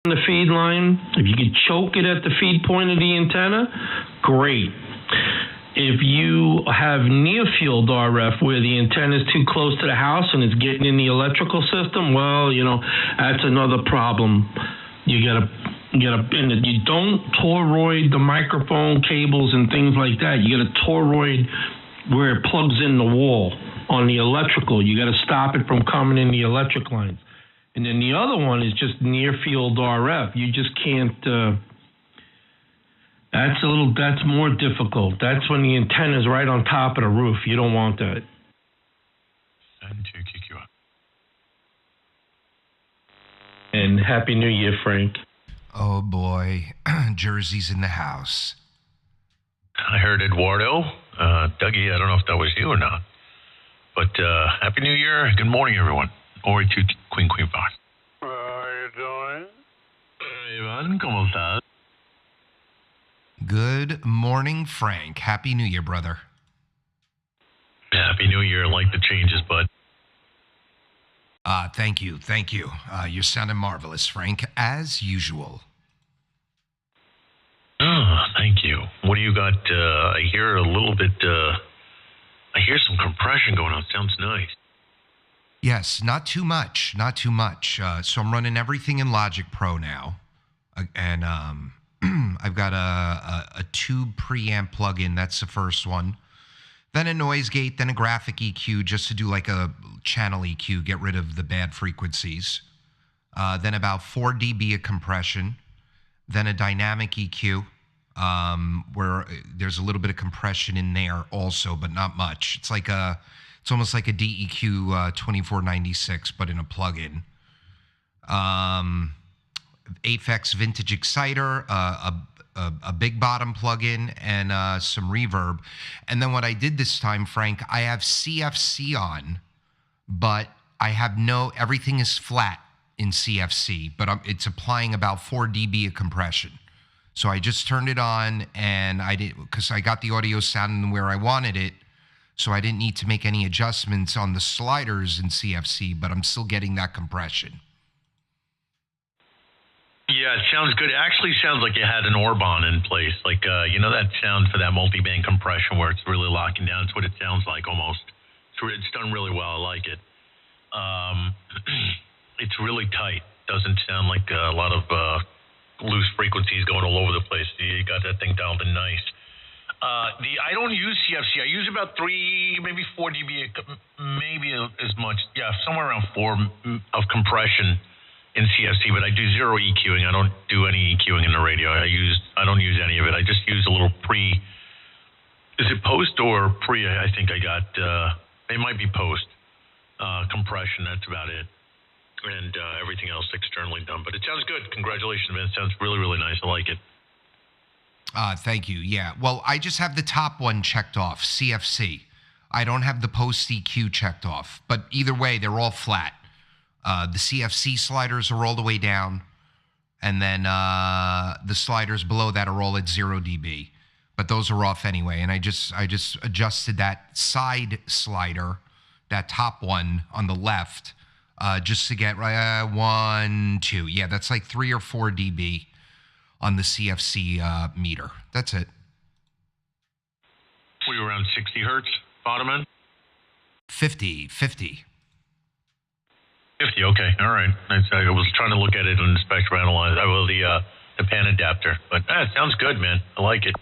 the feed line, if you could choke it at the feed point of the antenna, great. If you have near field RF where the antenna is too close to the house and it's getting in the electrical system, well, that's another problem. You don't toroid the microphone cables and things like that. You got to toroid where it plugs in the wall on the electrical. You got to stop it from coming in the electric lines. And then the other one is just near field RF. You just can't. That's more difficult. That's when the antenna is right on top of the roof. You don't want that. And to kick you up. And Happy New Year, Frank. Oh boy, Jersey's in the house. I heard Eduardo. Dougie, I don't know if that was you or not. But Happy New Year. Good morning, everyone. Ori to Queen Fox. How are you doing? Ivan, ¿cómo estás? Good morning, Frank. Happy New Year, brother. Happy New Year. I like the changes, bud. Thank you. You're sounding marvelous, Frank, as usual. Oh, thank you. What do you got? I hear a little bit, I hear some compression going on. Sounds nice. Yes, not too much. So I'm running everything in Logic Pro now. And I've got a tube preamp plugin. That's the first one. Then a noise gate, then a graphic EQ just to do like a channel EQ, get rid of the bad frequencies. Then about 4 dB of compression. Then a dynamic EQ, where there's a little bit of compression in there also, but not much. It's almost like a DEQ 2496, but in a plugin. Aphex Vintage Exciter, a big bottom plugin, and some reverb. And then what I did this time, Frank, I have CFC on, but I have everything is flat in CFC, but it's applying about 4 dB of compression. So I just turned it on, and because I got the audio sounding where I wanted it, so I didn't need to make any adjustments on the sliders in CFC, but I'm still getting that compression. Yeah, it sounds good. It actually sounds like you had an Orban in place. Like, that sound for that multi-band compression where it's really locking down. It's what it sounds like almost. It's done really well. I like it. It's really tight. Doesn't sound like a lot of loose frequencies going all over the place. You got that thing dialed in nice. I don't use CFC. I use about 3, maybe 4 dB, maybe as much. Yeah, somewhere around 4 of compression in CFC, but I do zero EQing. I don't do any EQing in the radio. I don't use any of it. I just use a little is it post or pre? I think I got, it might be post compression. That's about it. And everything else externally done. But it sounds good. Congratulations, man. It sounds really, really nice. I like it. Thank you. Yeah. Well, I just have the top one checked off, CFC. I don't have the post EQ checked off. But either way, they're all flat. The CFC sliders are all the way down. And then the sliders below that are all at 0 dB. But those are off anyway. And I just adjusted that side slider, that top one on the left, just to get 1, 2. Yeah, that's like 3 or 4 dB on the CFC meter. That's it. Were you around 60 hertz, bottom end? 50. 50, okay, all right. I was trying to look at it on the spectrum analyzer. The pan adapter. But it sounds good, man. I like it.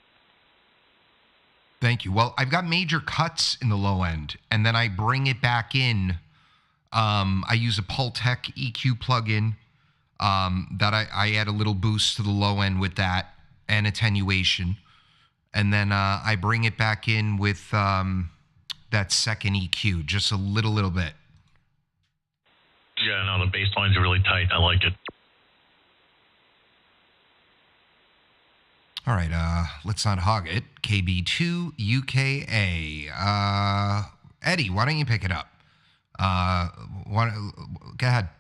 Thank you. Well, I've got major cuts in the low end, and then I bring it back in. I use a Pultec EQ plugin that I add a little boost to the low end with that and attenuation. And then I bring it back in with that second EQ, just a little bit. Yeah, no, the bass lines are really tight. I like it. All right, let's not hog it. KB2 UKA. Eddie, why don't you pick it up? Go ahead.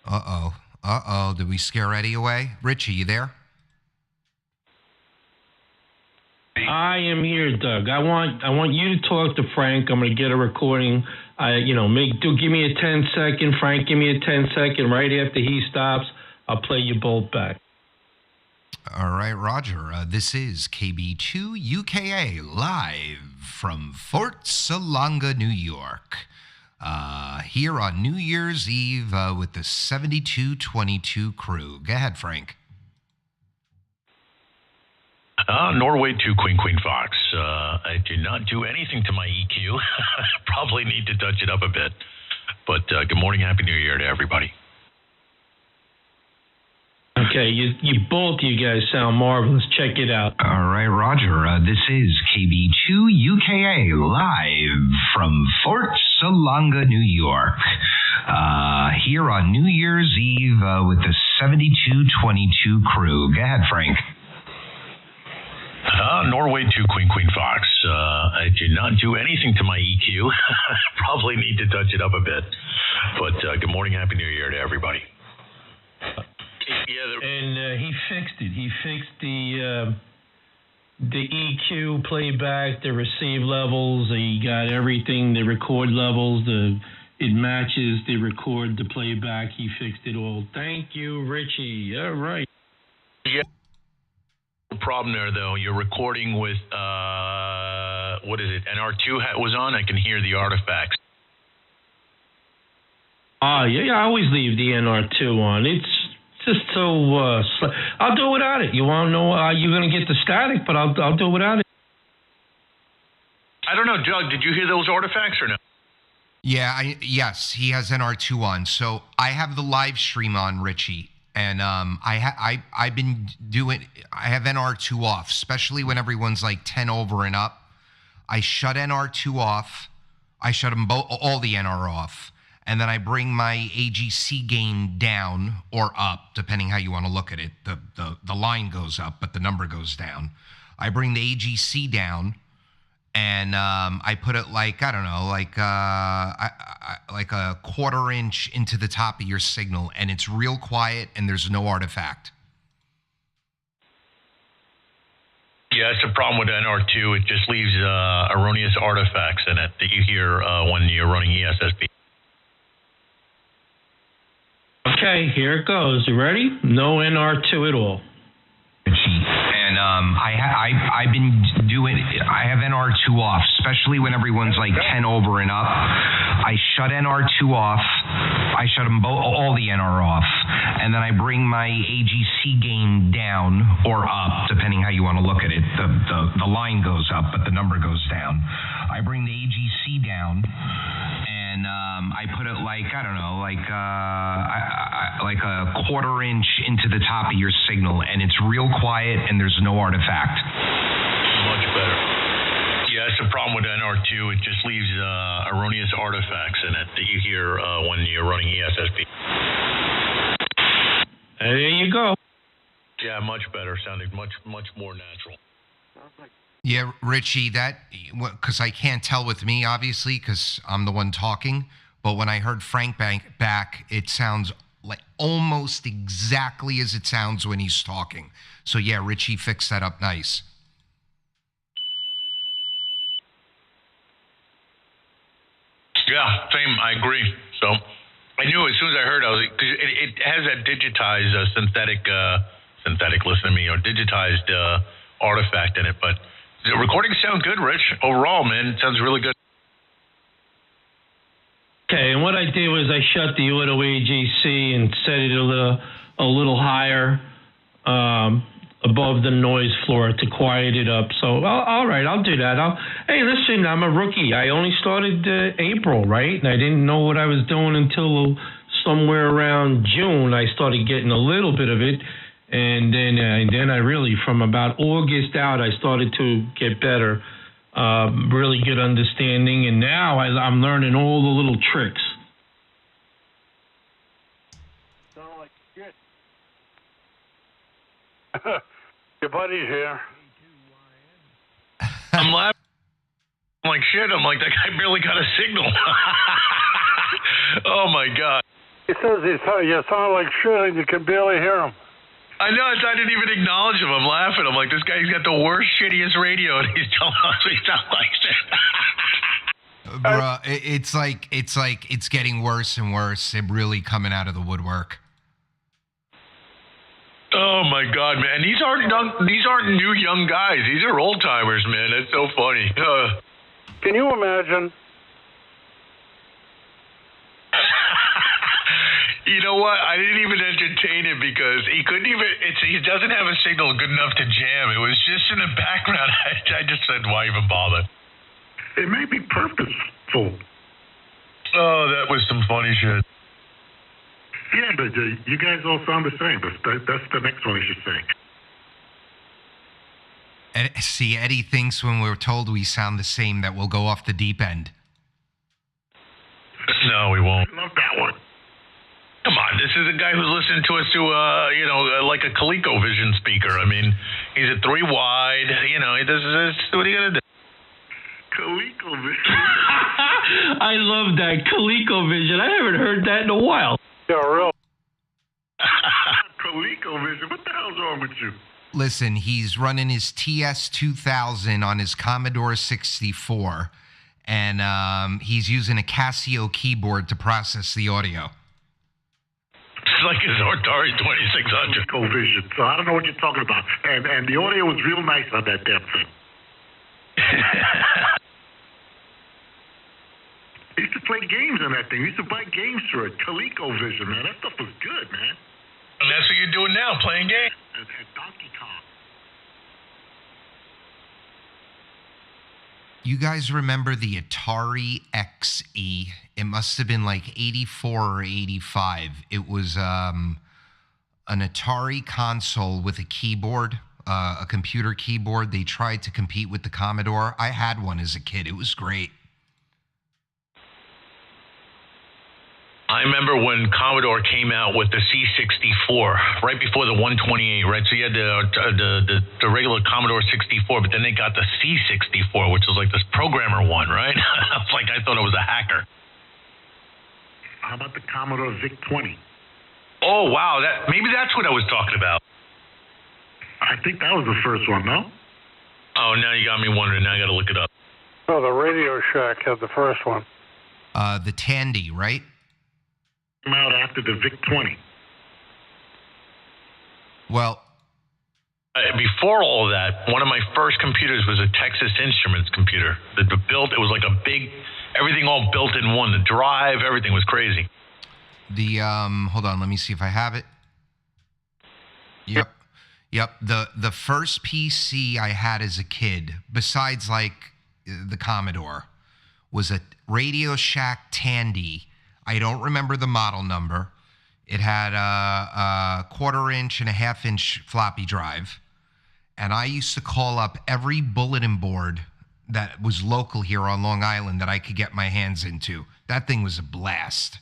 Uh-oh. Did we scare Eddie away? Richie, you there? I am here, Doug. I want you to talk to Frank. I'm going to get a recording. Give me a 10-second. Frank, give me a 10-second. Right after he stops, I'll play you both back. All right, Roger. This is KB2 UKA live from Fort Salonga, New York. Here on New Year's Eve with the 7222 crew. Go ahead, Frank. Norway 2 Queen Fox. I did not do anything to my EQ. Probably need to touch it up a bit. But good morning, Happy New Year to everybody. Okay, both you guys sound marvelous. Check it out. All right, Roger. This is KB2 UKA live from Fort Salonga, New York. Here on New Year's Eve with the 7222 crew. Go ahead, Frank. Norway 2 Queen Fox. I did not do anything to my EQ. Probably need to touch it up a bit. But good morning, Happy New Year to everybody. And he fixed it. He fixed the EQ, playback, the receive levels. He got everything, the record levels. It matches the record, the playback. He fixed it all. Thank you, Richie. All right. Yeah. Problem there, though. You're recording with what is it? NR2 was on. I can hear the artifacts. Yeah. I always leave the NR2 on. It's just so. I'll do it without it. You want to know? You're gonna get the static, but I'll do it without it. I don't know, Doug. Did you hear those artifacts or no? Yeah. Yes, he has NR2 on. So I have the live stream on, Richie. And I've been doing. I have NR2 off, especially when everyone's like 10 over and up. I shut NR2 off. I shut them all the NR off, and then I bring my AGC gain down or up, depending how you want to look at it. The line goes up, but the number goes down. I bring the AGC down, and I put it like, I don't know, like a quarter inch into the top of your signal, and it's real quiet, and there's no artifact. Yeah, it's a problem with NR2. It just leaves erroneous artifacts in it that you hear when you're running ESSP. Okay, here it goes. You ready? No NR2 at all. And I've been doing. I have NR2 off, especially when everyone's like 10 over and up. I shut NR2 off. I shut them all the NR off, and then I bring my AGC gain down or up, depending how you want to look at it. The line goes up, but the number goes down. I bring the AGC down, and I put it like, I don't know, like a quarter inch into the top of your signal, and it's real quiet, and there's no artifact. Much better. Yeah, it's a problem with NR2. It just leaves erroneous artifacts in it that you hear when you're running ESSP. There you go. Yeah, much better. Sounded much more natural. Yeah, Richie, because I can't tell with me, obviously, because I'm the one talking, but when I heard Frank back, it sounds like almost exactly as it sounds when he's talking. So yeah, Richie fixed that up nice. Yeah, same. I agree. So I knew as soon as I heard, I was because it has that digitized synthetic. Listen to me, or digitized artifact in it. But the recordings sound good, Rich. Overall, man, it sounds really good. Okay, and what I did was I shut the auto AGC and set it a little higher above the noise floor to quiet it up. So, all right, I'll do that. Hey, listen, I'm a rookie. I only started April, right? And I didn't know what I was doing until somewhere around June. I started getting a little bit of it. And then I really, from about August out, I started to get better. Really good understanding, and now I'm learning all the little tricks. Sound like shit. Your buddy's here. I'm laughing. I'm like, shit. I'm like, that guy barely got a signal. Oh, my God. He says you sound like shit and you can barely hear him. I know. I didn't even acknowledge him. I'm laughing. I'm like, this guy's got the worst, shittiest radio, and he's telling us he sounds like shit. Bruh, it's getting worse and worse. They're really coming out of the woodwork. Oh my God, man! These aren't new young guys. These are old timers, man. That's so funny. Can you imagine? You know what? I didn't even entertain it because he couldn't even. He doesn't have a signal good enough to jam. It was just in the background. I just said, why even bother? It may be purposeful. Oh, that was some funny shit. Yeah, but you guys all sound the same. That's the next one I should say. See, Eddie thinks when we're told we sound the same that we'll go off the deep end. No, we won't. Love that one. Come on, this is a guy who's listening to us through, like a ColecoVision speaker. I mean, he's a 3 wide. You know, he does this. What are you gonna do? ColecoVision. I love that ColecoVision. I haven't heard that in a while. Yeah, real. ColecoVision. What the hell's wrong with you? Listen, he's running his TS2000 on his Commodore 64, and he's using a Casio keyboard to process the audio. It's like his Atari 2600. ColecoVision. So I don't know what you're talking about. And the audio was real nice on that damn thing. I used to play games on that thing. I used to buy games for it. ColecoVision, man. That stuff was good, man. And that's what you're doing now, playing games. And Donkey Kong. You guys remember the Atari XE? It must have been like 84 or 85. It was an Atari console with a keyboard, a computer keyboard. They tried to compete with the Commodore. I had one as a kid. It was great. I remember when Commodore came out with the C64, right before the 128, right? So you had the regular Commodore 64, but then they got the C64, which was like this programmer one, right? I thought it was a hacker. How about the Commodore VIC-20? Oh, wow. Maybe that's what I was talking about. I think that was the first one, no? Oh, now you got me wondering. Now I got to look it up. Oh, the Radio Shack had the first one. The Tandy, right? Came out after the VIC-20. Well, before all of that, one of my first computers was a Texas Instruments computer. It was like a big, everything all built in one. The drive, everything was crazy. Hold on, let me see if I have it. Yep. The first PC I had as a kid, besides like the Commodore, was a Radio Shack Tandy. I don't remember the model number. It had a 1/4-inch and a 1/2-inch floppy drive. And I used to call up every bulletin board that was local here on Long Island that I could get my hands into. That thing was a blast.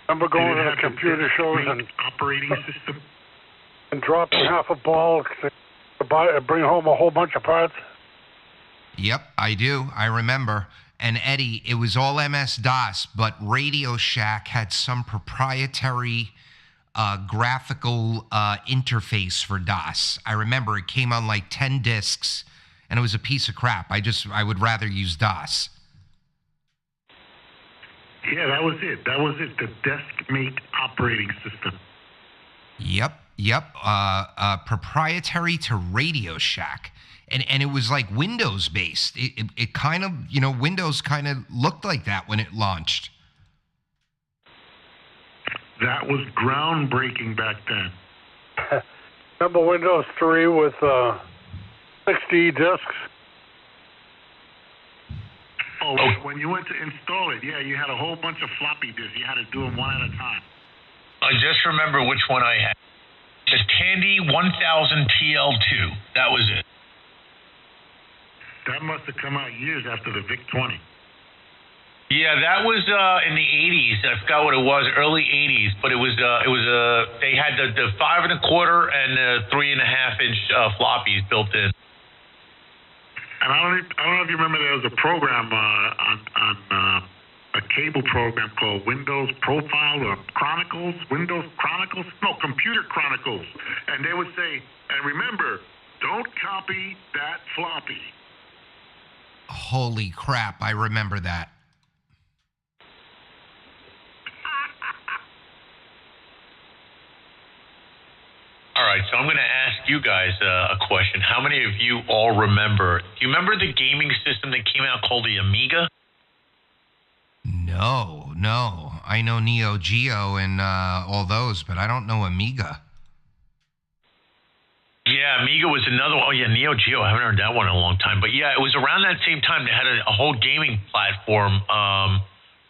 Remember going to the computer shows and operating system and dropping half a ball to bring home a whole bunch of parts? Yep, I do. I remember. And Eddie, it was all MS-DOS, but Radio Shack had some proprietary graphical interface for DOS. I remember it came on like 10 discs, and it was a piece of crap. I would rather use DOS. Yeah, that was it. The desk-mate operating system. Yep. Proprietary to Radio Shack. And it was like Windows based. It kind of, Windows kind of looked like that when it launched. That was groundbreaking back then. Remember Windows 3 with 60 disks? Oh, when you went to install it, yeah, you had a whole bunch of floppy disks. You had to do them one at a time. I just remember which one I had. The Tandy 1000 TL2. That was it. That must have come out years after the VIC-20. Yeah, that was in the 80s. I forgot what it was, early 80s. But it was they had the 5 1/4 and the 3.5-inch floppies built in. And I don't know if you remember, there was a program on a cable program called Windows Profile or Chronicles, Windows Chronicles, no, Computer Chronicles. And they would say, and remember, don't copy that floppy. Holy crap, I remember that. All right, so I'm going to ask you guys a question. How many of you all remember? Do you remember the gaming system that came out called the Amiga? No. I know Neo Geo and all those, but I don't know Amiga. Yeah, Amiga was another one. Oh, yeah, Neo Geo. I haven't heard that one in a long time. But yeah, it was around that same time they had a whole gaming platform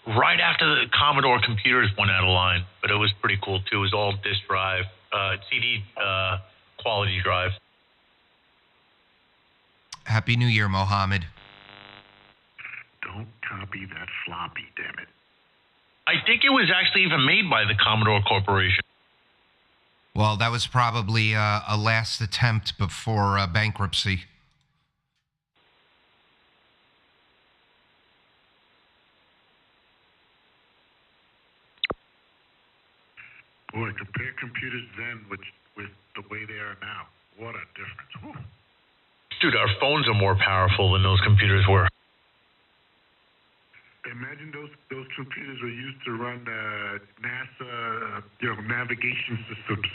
right after the Commodore computers went out of line. But it was pretty cool, too. It was all disk drive, CD quality drive. Happy New Year, Mohammed. Don't copy that floppy, damn it. I think it was actually even made by the Commodore Corporation. Well, that was probably a last attempt before bankruptcy. Boy, compare computers then with the way they are now. What a difference. Whew. Dude, our phones are more powerful than those computers were. Imagine those computers were used to run NASA, navigation systems.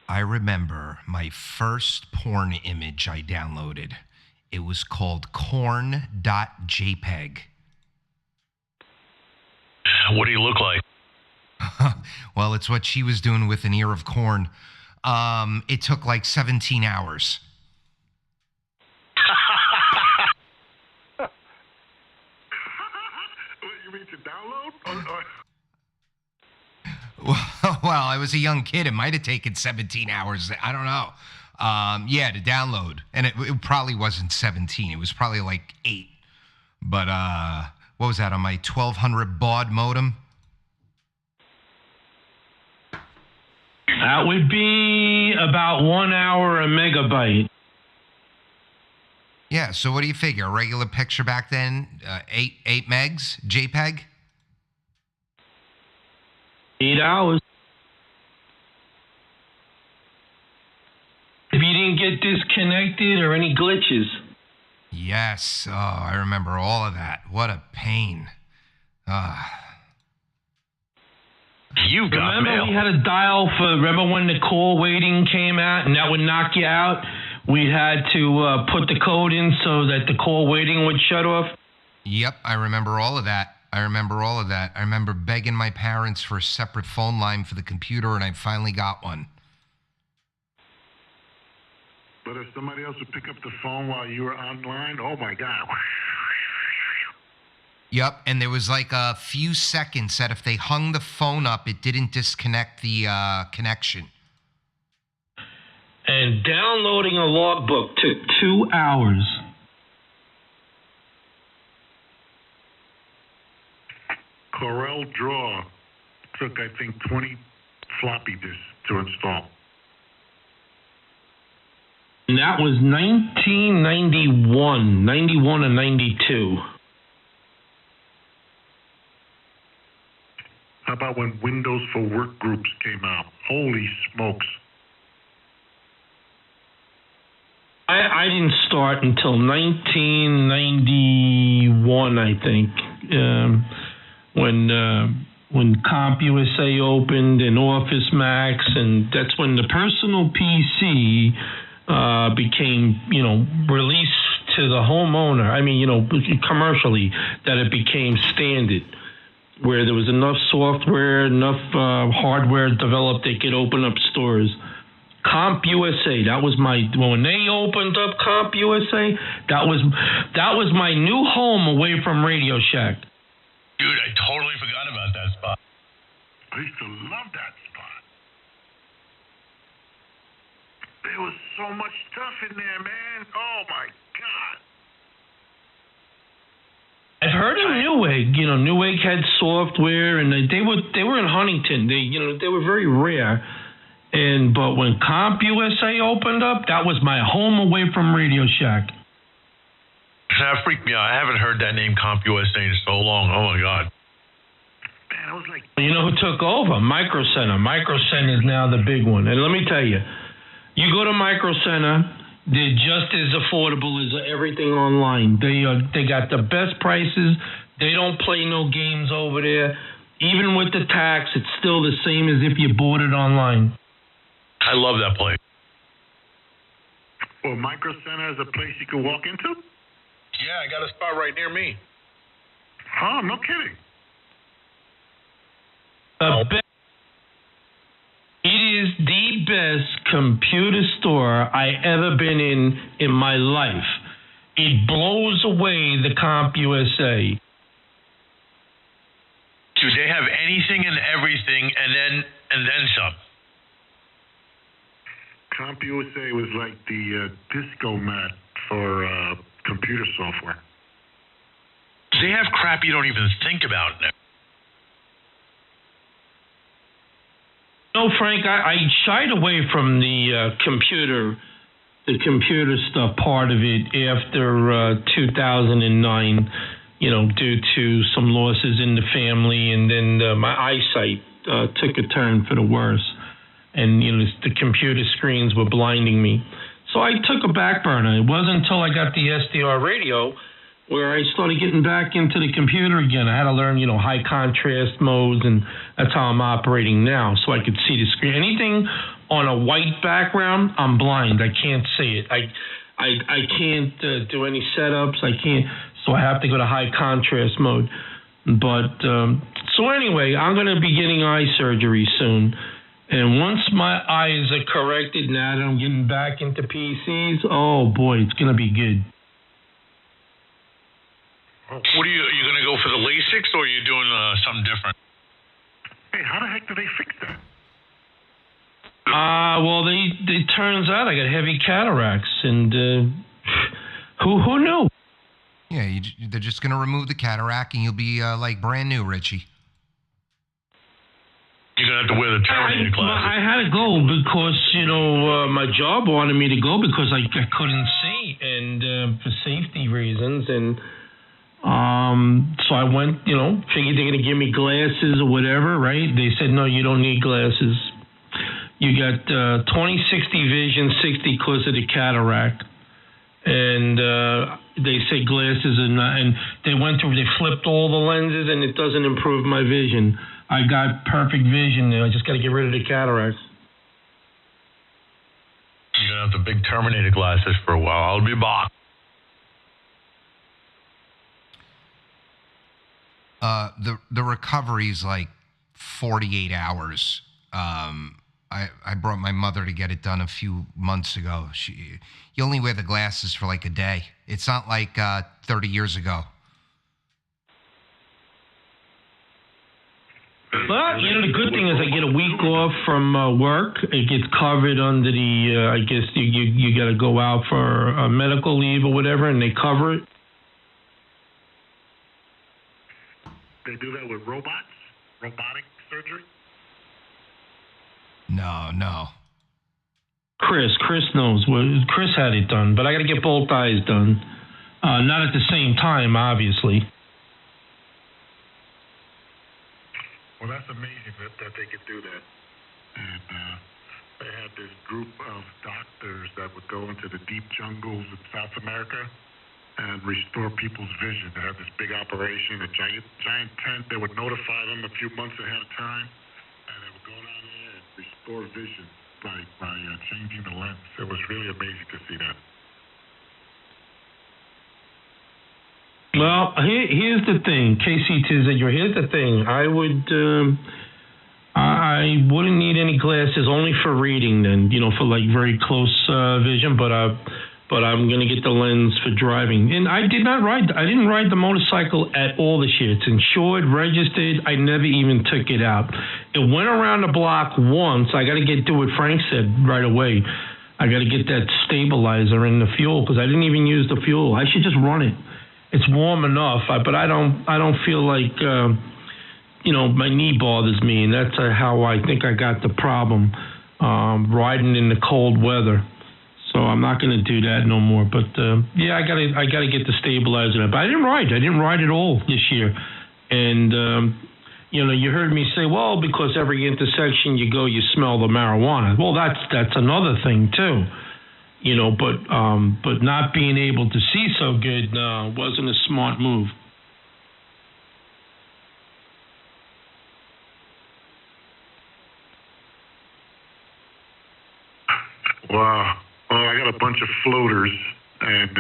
I remember my first porn image I downloaded. It was called corn.jpg. What do you look like? Well, it's what she was doing with an ear of corn. It took like 17 hours. You mean to download? Well, I was a young kid. It might have taken 17 hours. I don't know. Yeah, to download. And it probably wasn't 17. It was probably like 8. But what was that, on my 1200 baud modem? That would be about 1 hour a megabyte. Yeah, so what do you figure? A regular picture back then, 8 megs, JPEG? 8 hours. If you didn't get disconnected or any glitches. Yes. Oh, I remember all of that. What a pain. You got Remember mail. we had a dial for, remember when the call waiting came out and that would knock you out? We had to put the code in so that the call waiting would shut off. Yep, I remember all of that. I remember begging my parents for a separate phone line for the computer, and I finally got one. But if somebody else would pick up the phone while you were online, oh my God. Yep, and there was like a few seconds that if they hung the phone up, it didn't disconnect the connection. And downloading a logbook took 2 hours. Corel Draw took, I think, 20 floppy disks to install. And that was 1991, 91 and 92. How about when Windows for Workgroups came out? Holy smokes. I didn't start until 1991, I think, when CompUSA opened and Office Max, and that's when the personal PC became, released to the homeowner. I mean, commercially, that it became standard, where there was enough software, enough hardware developed, they could open up stores. CompUSA, when they opened up CompUSA, that was my new home away from Radio Shack. Dude, I totally forgot about that spot. I used to love that spot. There was so much stuff in there, man. Oh my God. I've heard of Newegg. Newegg had software, and they were in Huntington. They were very rare. But when CompUSA opened up, that was my home away from Radio Shack. Now, that freaked me out. I haven't heard that name CompUSA in so long. Oh, my God. Man, I was like, You know who took over? Micro Center. Micro Center is now the big one. And let me tell you, you go to Micro Center, they're just as affordable as everything online. They got the best prices. They don't play no games over there. Even with the tax, it's still the same as if you bought it online. I love that place. well, Micro Center is a place you can walk into? Yeah, I got a spot right near me. Oh, no kidding. It is the best computer store I ever been in my life. It blows away the CompUSA. Dude, they have anything and everything, and then some. CompUSA was like the disco mat for computer software. They have crap you don't even think about now. No, Frank, I shied away from the computer stuff part of it after 2009. Due to some losses in the family, and then my eyesight took a turn for the worse. And, the computer screens were blinding me. So I took a back burner. It wasn't until I got the SDR radio where I started getting back into the computer again. I had to learn, high contrast modes, and that's how I'm operating now, so I could see the screen. Anything on a white background, I'm blind. I can't see it. I can't do any setups. I can't. So I have to go to high contrast mode. But so anyway, I'm going to be getting eye surgery soon. And once my eyes are corrected, now that I'm getting back into PCs, oh boy, it's going to be good. What are you going to go for the LASIK, or are you doing something different? Hey, how the heck do they fix that? Well, it turns out I got heavy cataracts, and who knew? Yeah, they're just going to remove the cataract, and you'll be like brand new, Richie. You're going to have to wear the Terminator glasses. I had to go because, my job wanted me to go because I couldn't see, and for safety reasons. And so I went, figured they're going to give me glasses or whatever, right? They said, no, you don't need glasses. You got 20/60 vision, 60 because of the cataract. And they say glasses are not, and they flipped all the lenses, and it doesn't improve my vision. I got perfect vision now. I just got to get rid of the cataracts. You're going to have the big Terminator glasses for a while. I'll be back. The recovery's like 48 hours. I brought my mother to get it done a few months ago. You only wear the glasses for like a day. It's not like 30 years ago. But, the good thing is I get a week off from work. It gets covered under the, I guess you got to go out for a medical leave or whatever, and they cover it. They do that with robots? Robotic surgery? No. Chris knows. Chris had it done, but I got to get both eyes done. Not at the same time, obviously. Well, that's amazing that they could do that. And they had this group of doctors that would go into the deep jungles in South America and restore people's vision. They had this big operation, a giant tent. They would notify them a few months ahead of time, and they would go down there and restore vision by changing the lens. It was really amazing to see that. Well, here's the thing, Casey Tizzler. Here's the thing. I wouldn't need any glasses, only for reading. Then, for like very close vision. But I'm gonna get the lens for driving. And I didn't ride the motorcycle at all this year. It's insured, registered. I never even took it out. It went around the block once. I got to do what Frank said right away. I got to get that stabilizer in the fuel because I didn't even use the fuel. I should just run it. It's warm enough, but I don't feel like, my knee bothers me, and that's how I think I got the problem, riding in the cold weather. So So I'm not going to do that no more. But yeah, I gotta get the stabilizer. But I didn't ride at all this year. And you heard me say, well, because every intersection you go, you smell the marijuana. Well, that's another thing too. But not being able to see so good wasn't a smart move. Wow. Well, I got a bunch of floaters, and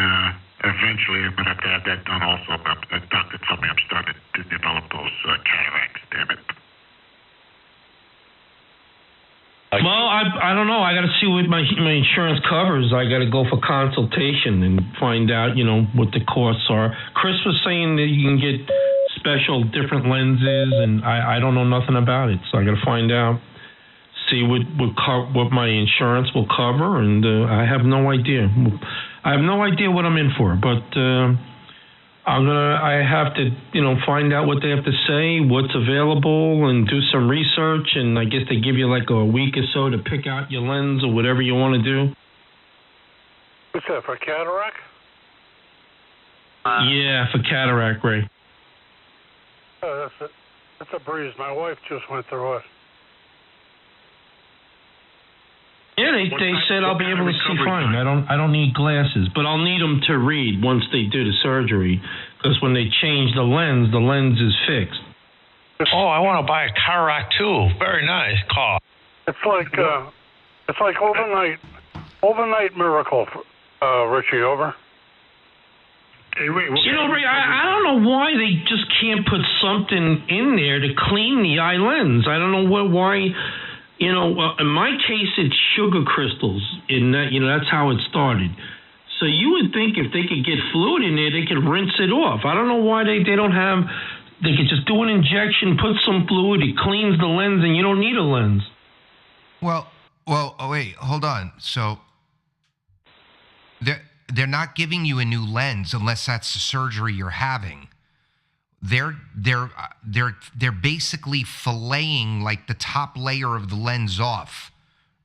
eventually I'm going to have to have that done also. The doctor told me I'm starting to develop those cataracts, damn it. Well, I don't know. I got to see what my insurance covers. I got to go for consultation and find out, what the costs are. Chris was saying that you can get special different lenses, and I don't know nothing about it. So I got to find out, see what my insurance will cover, and I have no idea. I have no idea what I'm in for, but I have to, find out what they have to say, what's available, and do some research. And I guess they give you like a week or so to pick out your lens or whatever you want to do. What's that, for cataract? Yeah, for cataract, Ray. Oh, that's a breeze. My wife just went through it. Yeah, they said I'll be able to see fine. I don't need glasses, but I'll need them to read once they do the surgery, because when they change the lens is fixed. Oh, I want to buy a cataract too. Very nice car. It's like overnight miracle, Richie. Over. Hey, Ray, Ray, I don't know why they just can't put something in there to clean the eye lens. I don't know why. In my case, it's sugar crystals. In that, that's how it started. So you would think if they could get fluid in there, they could rinse it off. I don't know why they don't have. They could just do an injection, put some fluid, it cleans the lens, and you don't need a lens. Well, wait, hold on. So they're not giving you a new lens unless that's the surgery you're having. They're basically filleting like the top layer of the lens off,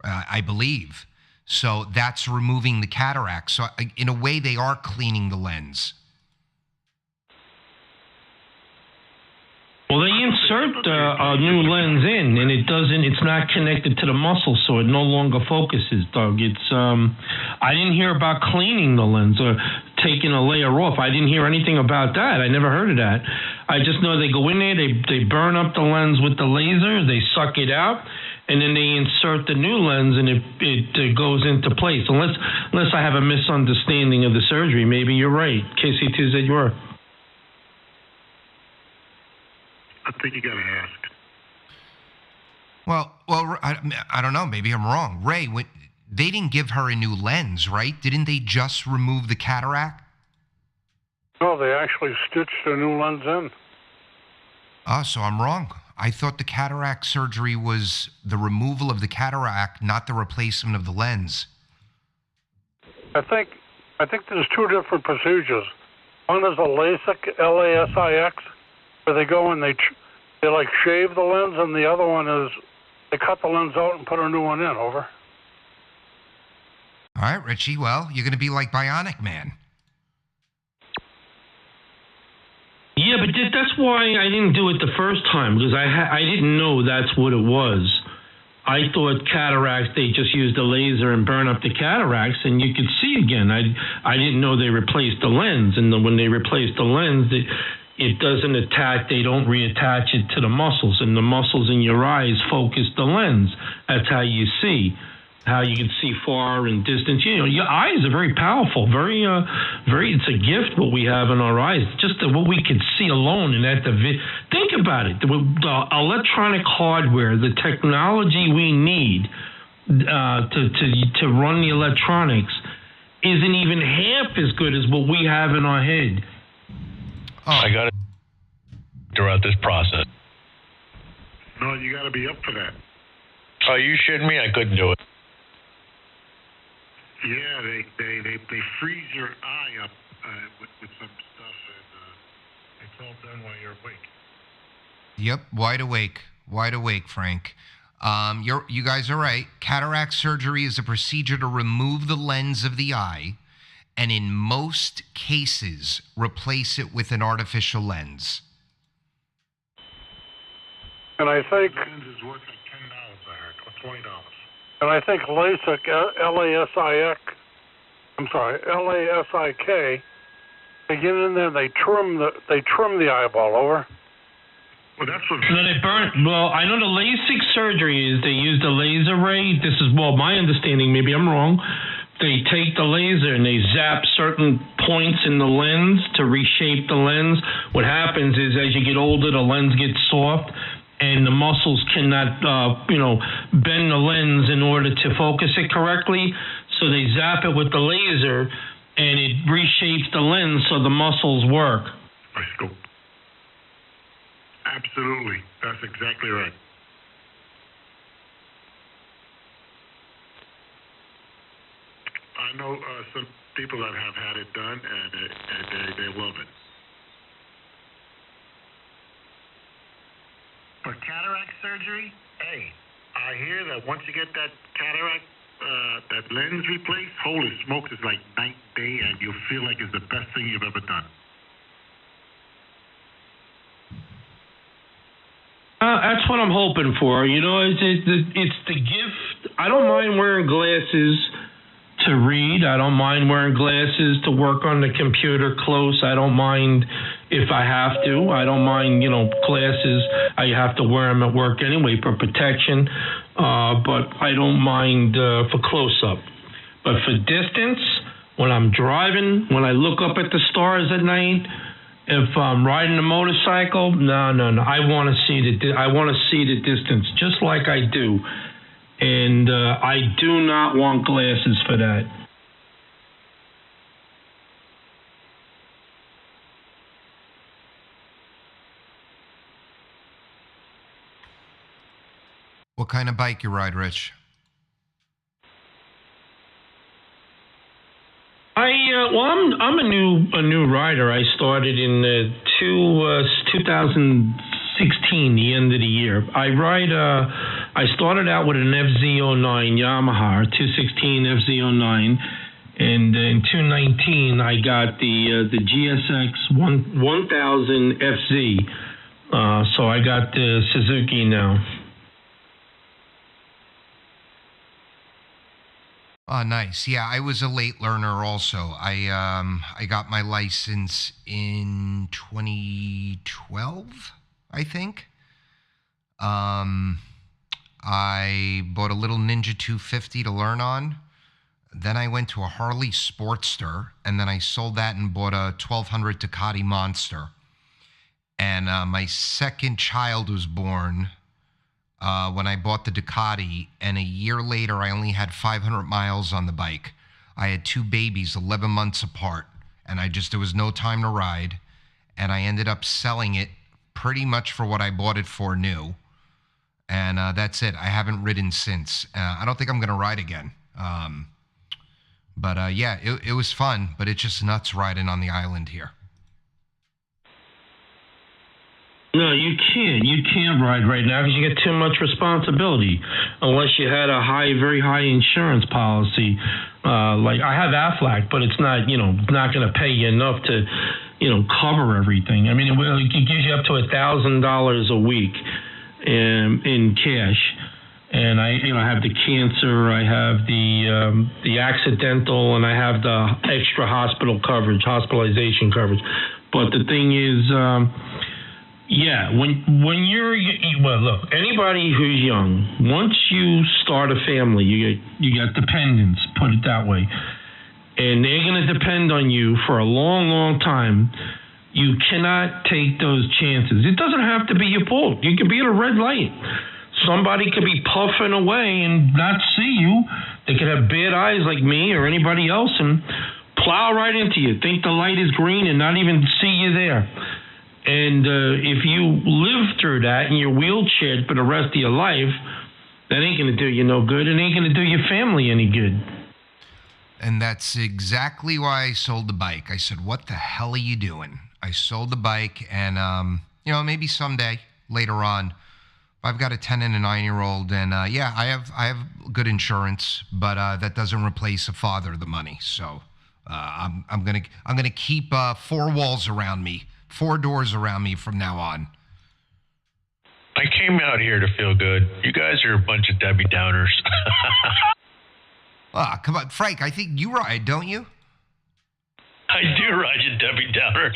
I believe. So that's removing the cataract. So in a way, they are cleaning the lens. Well, they insert a new lens in, and it's not connected to the muscle, so it no longer focuses, Doug. I didn't hear about cleaning the lens or taking a layer off. I didn't hear anything about that. I never heard of that. I just know they go in there, they burn up the lens with the laser, they suck it out, and then they insert the new lens, and it goes into place. Unless I have a misunderstanding of the surgery. Maybe you're right. KC2 said you were. I think you got to ask. Well, I don't know. Maybe I'm wrong. Ray, they didn't give her a new lens, right? Didn't they just remove the cataract? No, they actually stitched a new lens in. Oh, so I'm wrong. I thought the cataract surgery was the removal of the cataract, not the replacement of the lens. I think there's two different procedures. One is a LASIK, LASIX, where they go and they like shave the lens, and the other one is they cut the lens out and put a new one in. Over. All right, Richie. Well, you're going to be like Bionic Man. Yeah, but that's why I didn't do it the first time, because I didn't know that's what it was. I thought cataracts, they just used a laser and burn up the cataracts and you could see again. I didn't know they replaced the lens, and when they replaced the lens, it doesn't attach, they don't reattach it to the muscles, and the muscles in your eyes focus the lens. That's how you see, how you can see far and distance. Your eyes are very powerful, very, it's a gift what we have in our eyes, just what we can see alone. And think about it, the electronic hardware, the technology we need to run the electronics isn't even half as good as what we have in our head. Oh, I got to throughout this process. No, you got to be up for that. Oh, you shitting me? I couldn't do it. Yeah, they freeze your eye up with some stuff, and it's all done while you're awake. Yep, wide awake, Frank. You guys are right. Cataract surgery is a procedure to remove the lens of the eye, and in most cases, replace it with an artificial lens. And I think The lens is worth like $10, I heard, or $20. And I think LASIK, LASIK, they get in there, they trim the eyeball over. Well, that's what. No, they burn. Well, I know the LASIK surgery is they use the laser ray. This is, well, my understanding, maybe I'm wrong. They take the laser and they zap certain points in the lens to reshape the lens. What happens is as you get older, the lens gets soft and the muscles cannot, bend the lens in order to focus it correctly. So they zap it with the laser and it reshapes the lens so the muscles work. My scope. Absolutely. That's exactly right. I know some people that have had it done, and they love it. For cataract surgery, hey, I hear that once you get that cataract, that lens replaced, holy smokes, it's like night and day, and you feel like it's the best thing you've ever done. That's what I'm hoping for. It's the gift. I don't mind wearing glasses to read. I don't mind wearing glasses to work on the computer close. I don't mind if I have to. I don't mind, glasses. I have to wear them at work anyway for protection. But I don't mind for close-up. But for distance, when I'm driving, when I look up at the stars at night, if I'm riding a motorcycle, no. I want to see the distance, just like I do. And I do not want glasses for that. What kind of bike you ride, Rich? I'm a new rider. I started in 2016, the end of the year. I started out with an FZ09 Yamaha, 216 FZ09, and in 2019 I got the GSX 1000 FZ. So I got the Suzuki now. Oh, nice. Yeah, I was a late learner also. I got my license in 2012, I think. I bought a little Ninja 250 to learn on. Then I went to a Harley Sportster, and then I sold that and bought a 1200 Ducati Monster. And my second child was born when I bought the Ducati, and a year later, I only had 500 miles on the bike. I had two babies 11 months apart, and there was no time to ride, and I ended up selling it pretty much for what I bought it for new, and that's it. I haven't ridden since. I don't think I'm going to ride again. But yeah, it was fun, but it's just nuts riding on the island here. No, you can't. You can't ride right now because you get too much responsibility. Unless you had a very high insurance policy, like I have Aflac, but it's not, not going to pay you enough to, cover everything. I mean, it gives you up to $1,000 a week in cash. And I have the cancer, I have the accidental, and I have the extra hospitalization coverage. But the thing is. Yeah, when you're look, anybody who's young, once you start a family, you got dependents, put it that way, and they're going to depend on you for a long, long time. You cannot take those chances. It doesn't have to be your fault. You could be at a red light. Somebody could be puffing away and not see you. They could have bad eyes like me or anybody else and plow right into you. Think the light is green and not even see you there. And if you live through that and you're wheelchaired for the rest of your life, that ain't going to do you no good. It ain't going to do your family any good. And that's exactly why I sold the bike. I said, what the hell are you doing? I sold the bike and, maybe someday later on. I've got a 10 and a 9-year-old, and yeah, I have good insurance, but that doesn't replace a father the money. So I'm gonna keep 4 walls around me, 4 doors around me from now on. I came out here to feel good. You guys are a bunch of Debbie Downers. Come on, Frank. I think you ride, don't you? I do ride, you Debbie Downer.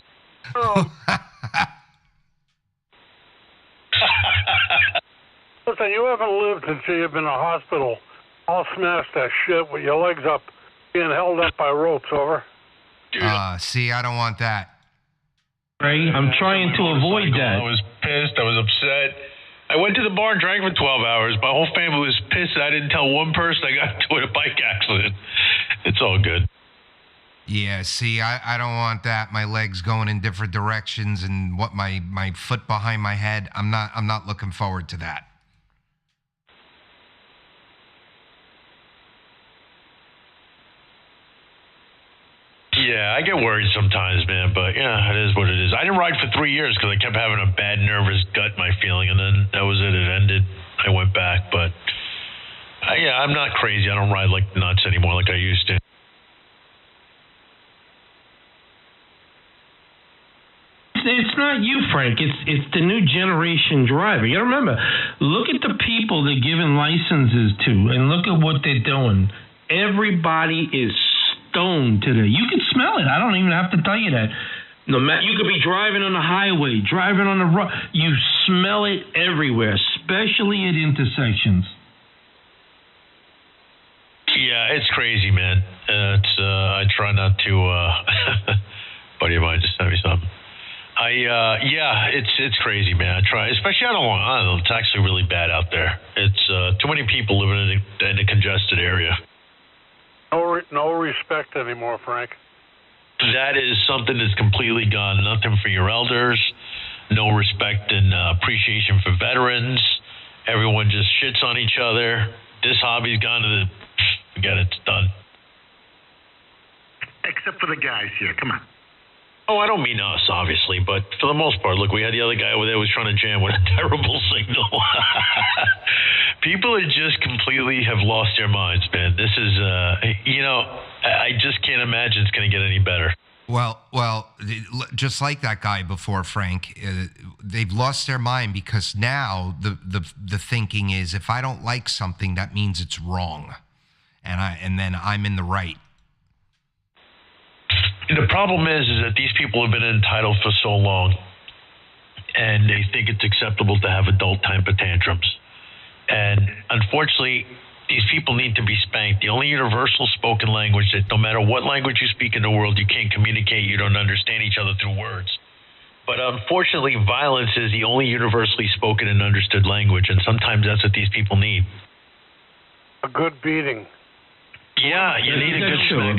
Listen, you haven't lived until you've been in a hospital, all smashed that shit with your legs up, being held up by ropes, over. See, I don't want that. Right? I'm trying to avoid that. I was pissed. I was upset. I went to the bar and drank for 12 hours. My whole family was pissed that I didn't tell one person I got into a bike accident. It's all good. Yeah, see, I don't want that. My legs going in different directions and what my foot behind my head. I'm not looking forward to that. Yeah, I get worried sometimes, man, but yeah, it is what it is. I didn't ride for 3 years because I kept having a bad nervous gut, my feeling, and then that was it. It ended. I went back, but yeah, I'm not crazy. I don't ride like nuts anymore like I used to. It's not you, Frank. It's the new generation driver. You gotta remember, look at the people they're giving licenses to, and look at what they're doing. Everybody is stoned today. You can smell it. I don't even have to tell you that. No matter, you could be driving on the highway, driving on the road. You smell it everywhere, especially at intersections. Yeah, it's crazy, man. I try not to. Buddy of mine just sent me something. Yeah, it's crazy, man. I try, especially I don't know. It's actually really bad out there. It's too many people living in a congested area. No respect anymore, Frank. That is something that's completely gone. Nothing for your elders. No respect and appreciation for veterans. Everyone just shits on each other. This hobby's gone to the. Forget it, it's done. Except for the guys here. Come on. Oh, I don't mean us, obviously, but for the most part, look, we had the other guy over there who was trying to jam with a terrible signal. People are just completely have lost their minds, man. This is, I just can't imagine it's going to get any better. Well, just like that guy before, Frank, they've lost their mind because now the thinking is if I don't like something, that means it's wrong, and then I'm in the right. The problem is that these people have been entitled for so long, and they think it's acceptable to have adult temper tantrums. And unfortunately, these people need to be spanked. The only universal spoken language that no matter what language you speak in the world, you can't communicate, you don't understand each other through words. But unfortunately, violence is the only universally spoken and understood language, and sometimes that's what these people need. A good beating. Yeah, you need a good smack.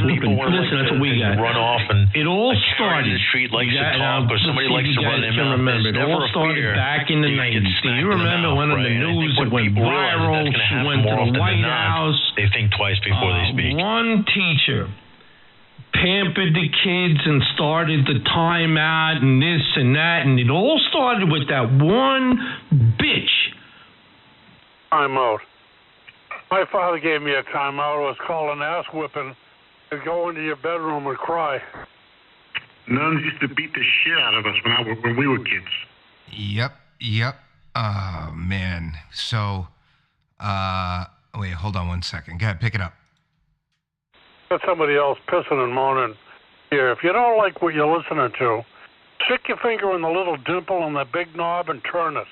People want that's what we got. Run off and it all started in the street likes to talk, or somebody likes to run them out. Remember, it all started back in the 90s. Do you remember when in the news it went viral? She went to the White House. They think twice before they speak. One teacher pampered the kids and started the timeout and this and that, and it all started with that one bitch. Timeout. My father gave me a timeout. It was called an ass whipping. To go into your bedroom and cry. Nuns used to beat the shit out of us when we were kids. Yep. Oh, man. So, wait, hold on one second. Go ahead, pick it up. Got somebody else pissing and moaning here. If you don't like what you're listening to, stick your finger in the little dimple and the big knob and turn it.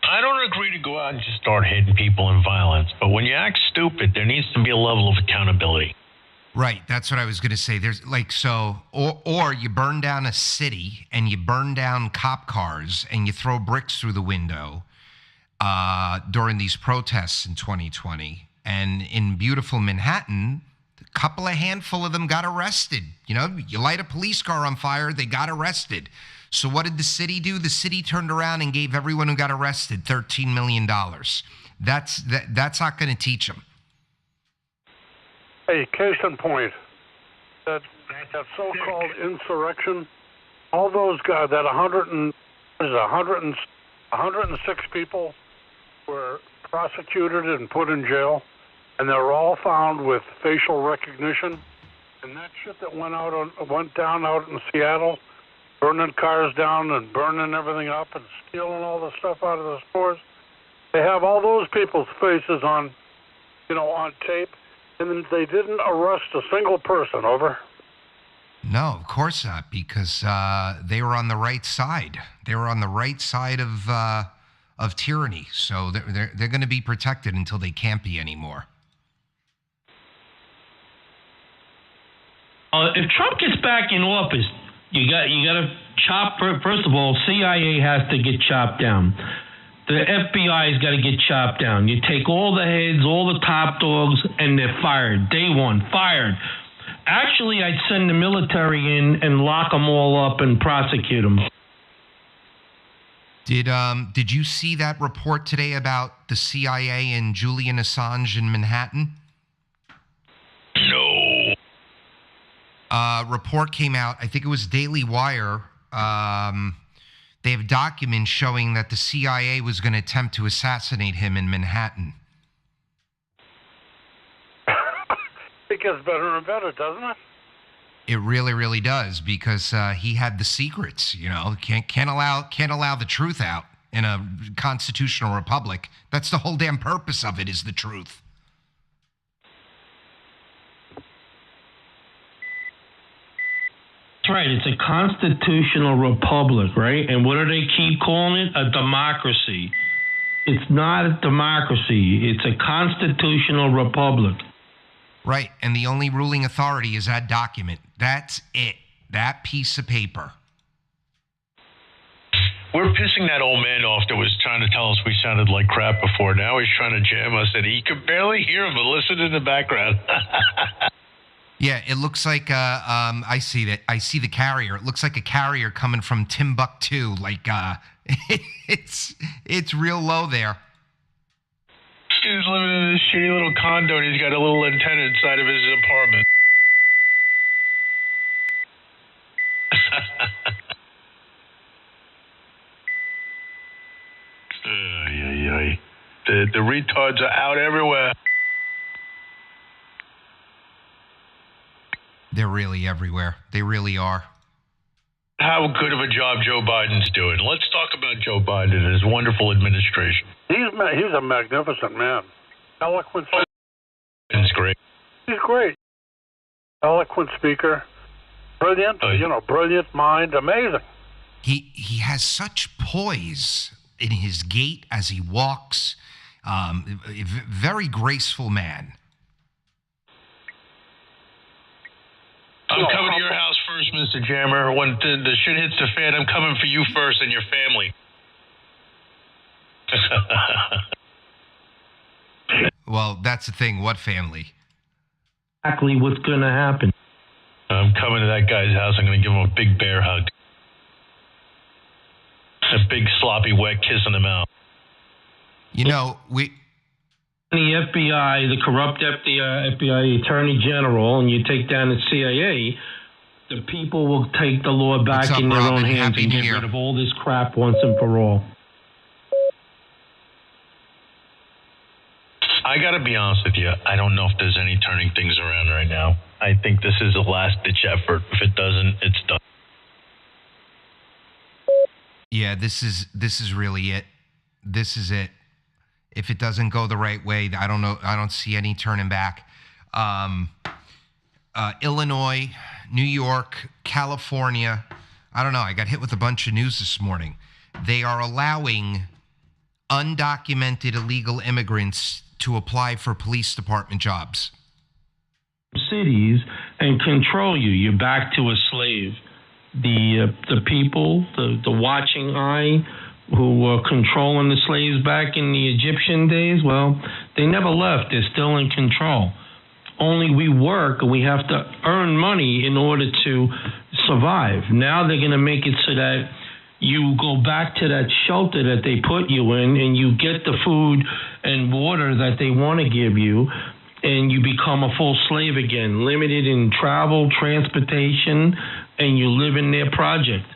I don't agree to go out and just start hitting people in violence, but when you act stupid, there needs to be a level of accountability. Right, that's what I was going to say. There's or you burn down a city and you burn down cop cars and you throw bricks through the window during these protests in 2020. And in beautiful Manhattan, a handful of them got arrested. You know, you light a police car on fire, they got arrested. So what did the city do? The city turned around and gave everyone who got arrested $13 million. That's not going to teach them. Hey, case in point, that so-called insurrection, all those guys, that 100 and there's 106 people were prosecuted and put in jail, and they're all found with facial recognition. And that shit that went down out in Seattle, burning cars down and burning everything up and stealing all the stuff out of the stores. They have all those people's faces on tape, and they didn't arrest a single person. Over. No, of course not, because they were on the right side. They were on the right side of tyranny, so they're going to be protected until they can't be anymore. If Trump gets back in office, you got to chop. First of all, CIA has to get chopped down. The FBI has got to get chopped down. You take all the heads, all the top dogs, and they're fired. Day one, fired. Actually, I'd send the military in and lock them all up and prosecute them. Did you see that report today about the CIA and Julian Assange in Manhattan? No. Report came out, I think it was Daily Wire. They have documents showing that the CIA was going to attempt to assassinate him in Manhattan. It gets better and better, doesn't it? It really, really does, because he had the secrets. Can't allow the truth out in a constitutional republic. That's the whole damn purpose of it, is the truth. Right, it's a constitutional republic, right? And what do they keep calling it? A democracy. It's not a democracy. It's a constitutional republic. Right, and the only ruling authority is that document. That's it. That piece of paper. We're pissing that old man off that was trying to tell us we sounded like crap before. Now he's trying to jam us, and he could barely hear him, but listen in the background. Yeah, it looks like I see that. I see the carrier. It looks like a carrier coming from Timbuktu. Like it's real low there. He's living in this shitty little condo, and he's got a little antenna inside of his apartment. The retards are out everywhere. They're really everywhere. They really are. How good of a job Joe Biden's doing. Let's talk about Joe Biden and his wonderful administration. He's a magnificent man. Eloquent. He's great. He's great. Eloquent speaker. Brilliant. Brilliant mind. Amazing. He has such poise in his gait as he walks. Very graceful man. I'm coming to your house first, Mr. Jammer. When the shit hits the fan, I'm coming for you first and your family. Well, that's the thing. What family? Exactly what's going to happen. I'm coming to that guy's house. I'm going to give him a big bear hug. A big sloppy wet kiss on the mouth. The FBI, the corrupt FBI Attorney General, and you take down the CIA, the people will take the law back in their own hands and get rid of all this crap once and for all. I got to be honest with you. I don't know if there's any turning things around right now. I think this is a last-ditch effort. If it doesn't, it's done. Yeah, this is really it. This is it. If it doesn't go the right way, I don't know. I don't see any turning back. Illinois, New York, California. I don't know. I got hit with a bunch of news this morning. They are allowing undocumented illegal immigrants to apply for police department jobs. Cities and control you. You're back to a slave. The people, the watching eye, who were controlling the slaves back in the Egyptian days, well, they never left. They're still in control. Only we work and we have to earn money in order to survive. Now they're going to make it so that you go back to that shelter that they put you in and you get the food and water that they want to give you, and you become a full slave again, limited in travel, transportation, and you live in their project.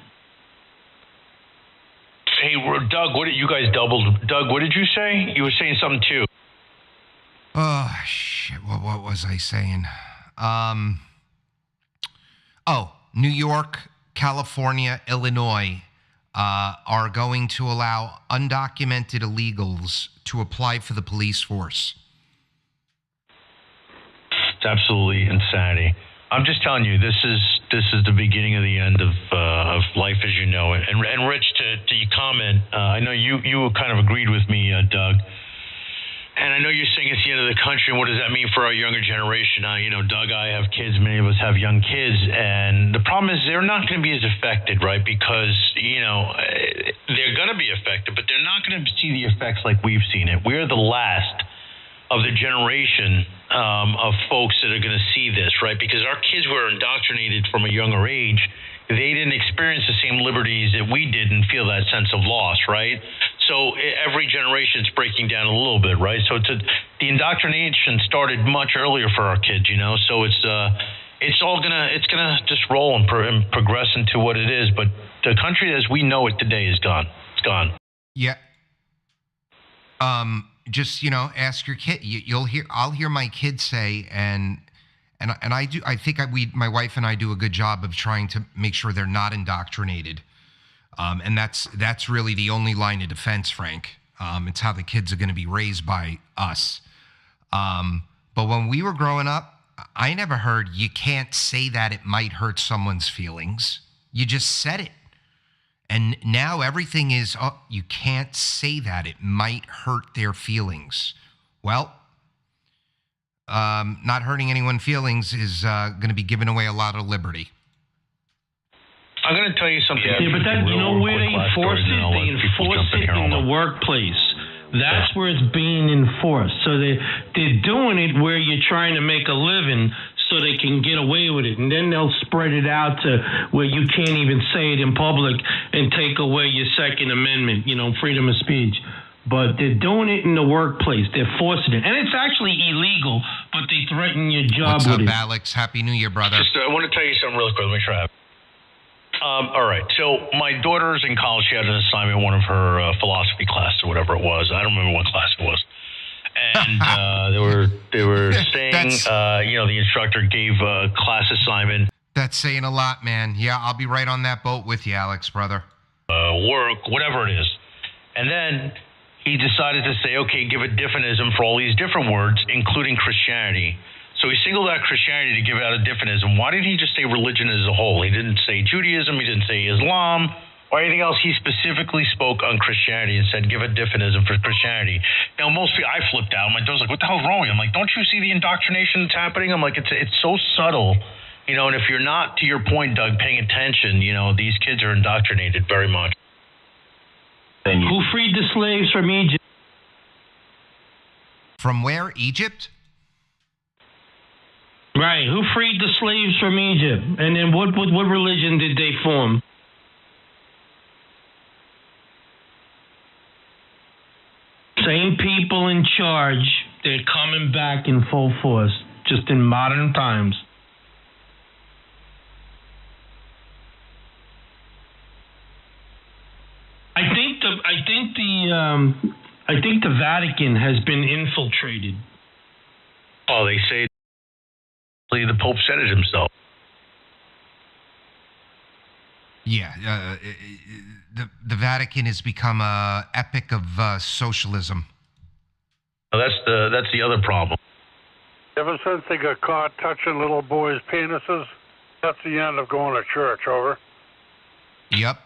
Hey, Doug, what did you guys doubled? Doug, what did you say? You were saying something too. Oh, shit. What was I saying? New York, California, Illinois are going to allow undocumented illegals to apply for the police force. It's absolutely insanity. I'm just telling you, this is the beginning of the end of life as you know it. And Rich, to your comment, I know you kind of agreed with me, Doug. And I know you're saying it's the end of the country, and what does that mean for our younger generation? Doug, I have kids, many of us have young kids, and the problem is they're not going to be as affected, right? Because, they're going to be affected, but they're not going to see the effects like we've seen it. We're the last of the generation of folks that are going to see this, right? Because our kids were indoctrinated from a younger age. They didn't experience the same liberties that we did and feel that sense of loss, right? So every generation is breaking down a little bit, right? So the indoctrination started much earlier for our kids, So it's gonna just roll and progress into what it is. But the country as we know it today is gone. It's gone. Yeah. Just ask your kid. I'll hear my kids say, and I do. I think my wife and I do a good job of trying to make sure they're not indoctrinated. And that's really the only line of defense, Frank. It's how the kids are going to be raised by us. But when we were growing up, I never heard you can't say that, it might hurt someone's feelings. You just said it. And now everything is, you can't say that, it might hurt their feelings. Well, not hurting anyone's feelings is going to be giving away a lot of liberty. I'm going to tell you something. Yeah, but that, where they enforce it? They enforce it in the workplace. That's where it's being enforced. So they're doing it where you're trying to make a living so they can get away with it. And then they'll spread it out to where you can't even say it in public and take away your Second Amendment, freedom of speech. But they're doing it in the workplace. They're forcing it. And it's actually illegal, but they threaten your job with it. What's up, Alex? Happy New Year, brother. I want to tell you something really quick. Let me try it. All right. So my daughter's in college. She had an assignment in one of her philosophy classes or whatever it was. I don't remember what class it was. And they were saying, the instructor gave a class assignment. That's saying a lot, man. Yeah, I'll be right on that boat with you, Alex, brother. Work, whatever it is. And then he decided to say, okay, give a differentialism for all these different words, including Christianity. So he singled out Christianity to give out a differentialism. Why didn't he just say religion as a whole? He didn't say Judaism. He didn't say Islam or anything else. He specifically spoke on Christianity and said, give a differentialism for Christianity. Now, most people, I flipped out. My daughter's like, what the hell's wrong with you? I'm like, don't you see the indoctrination that's happening? I'm like, it's so subtle. And if you're not, to your point, Doug, paying attention, these kids are indoctrinated very much. Who freed the slaves from Egypt? From where? Egypt? Right. Who freed the slaves from Egypt? And then what religion did they form? Same people in charge. They're coming back in full force, just in modern times. I think the Vatican has been infiltrated. Oh, they say the Pope said it himself. Yeah, the Vatican has become a epic of socialism. Well, that's the other problem. Ever since they got caught touching little boys' penises, that's the end of going to church. Over. Yep.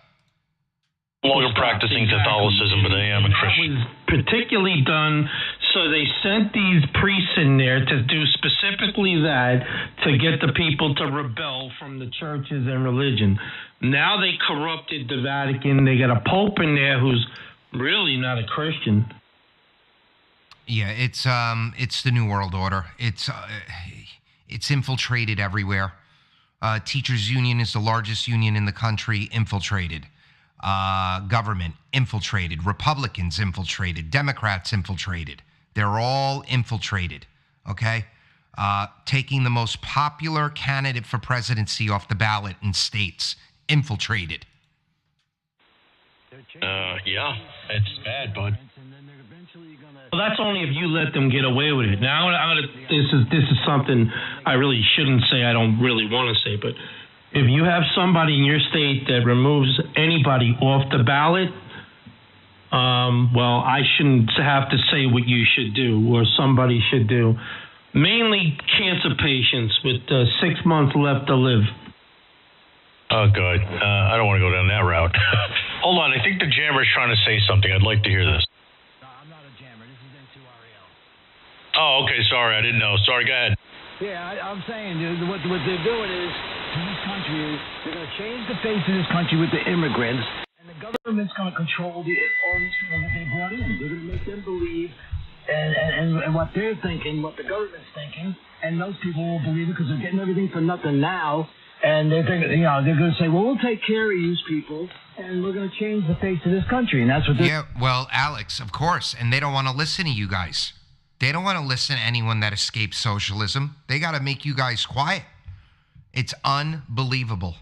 No longer practicing Catholicism, but I am a Christian. That was particularly done, so they sent these priests in there to do specifically that, to get the people to rebel from the churches and religion. Now they corrupted the Vatican. They got a pope in there who's really not a Christian. Yeah, it's the New World Order. It's infiltrated everywhere. Teachers Union is the largest union in the country, infiltrated. Government infiltrated, Republicans infiltrated, Democrats infiltrated. They're all infiltrated, okay? Taking the most popular candidate for presidency off the ballot in states, infiltrated. Yeah, it's bad, bud. Well, that's only if you let them get away with it. Now, this is something I really shouldn't say. I don't really want to say, but if you have somebody in your state that removes anybody off the ballot, well, I shouldn't have to say what you should do or somebody should do. Mainly cancer patients with 6 months left to live. Oh, God. I don't want to go down that route. Hold on. I think the jammer is trying to say something. I'd like to hear this. No, I'm not a jammer. This is N2REL. Oh, okay. Sorry. I didn't know. Sorry. Go ahead. Yeah, I'm saying, dude, what they're doing is, in this country, is they're going to change the face of this country with the immigrants, and the government's going to control all these people that they brought in. They're going to make them believe and what they're thinking, what the government's thinking, and those people will believe it because they're getting everything for nothing now. And they're thinking, they're going to say, well, we'll take care of these people, and we're going to change the face of this country, and that's what they're... Yeah, well, Alex, of course, and they don't want to listen to you guys. They don't want to listen to anyone that escapes socialism. They got to make you guys quiet. It's unbelievable.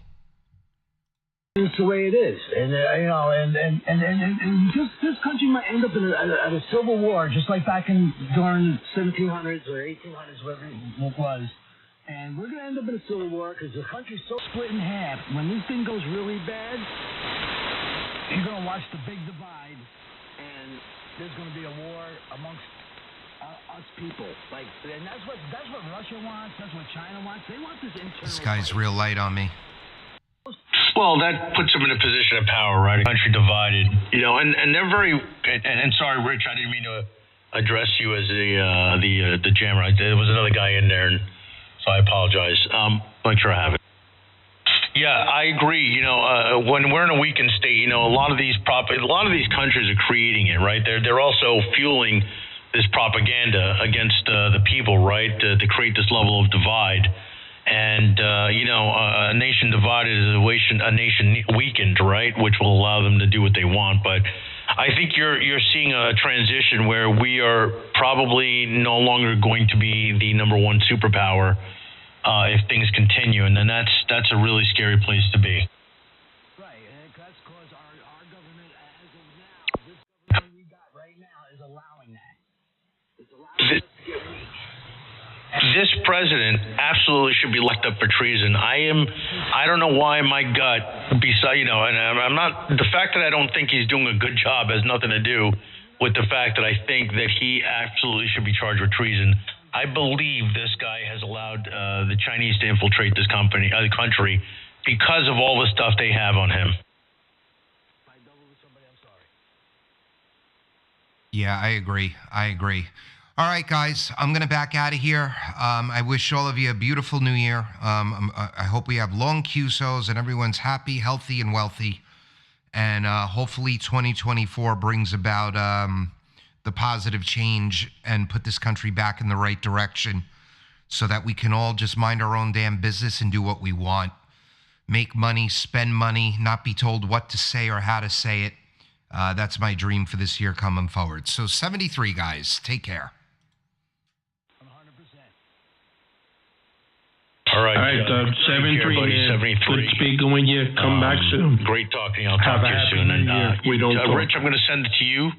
It's the way it is, and this country might end up in a civil war, just like back during the 1700s or 1800s, whatever it was. And we're going to end up in a civil war because the country's so split in half. When this thing goes really bad, you're going to watch the big divide, and there's going to be a war amongst us people. And that's what Russia wants. That's what China wants. They want this internal. This guy's real light on me. Well, that puts them in a position of power, right? A country divided, and they're very. And sorry, Rich, I didn't mean to address you as the jammer. There was another guy in there, and so I apologize. Make sure I have it. Yeah, I agree. When we're in a weakened state, a lot of these countries are creating it, right? They're also fueling this propaganda against the people, right? To create this level of divide. And, a nation divided is a nation weakened, right? Which will allow them to do what they want. But I think you're seeing a transition where we are probably no longer going to be the number one superpower if things continue. And then that's a really scary place to be. Right. And that's because our government, as of now, this government we got right now is allowing that. It's allowing us to get weak. This president absolutely should be locked up for treason. I don't know why my gut, and I'm not, the fact that I don't think he's doing a good job has nothing to do with the fact that I think that he absolutely should be charged with treason. I believe this guy has allowed the Chinese to infiltrate this country because of all the stuff they have on him. Yeah, I agree. All right, guys, I'm going to back out of here. I wish all of you a beautiful new year. I hope we have long QSOs and everyone's happy, healthy, and wealthy. And hopefully 2024 brings about the positive change and put this country back in the right direction so that we can all just mind our own damn business and do what we want. Make money, spend money, not be told what to say or how to say it. That's my dream for this year coming forward. So 73, guys. Take care. All right, 73, man. 73. Good speaking with you. Come back soon. Great talking. I'll talk to you soon. New Year. We don't talk. Rich, I'm going to send it to you.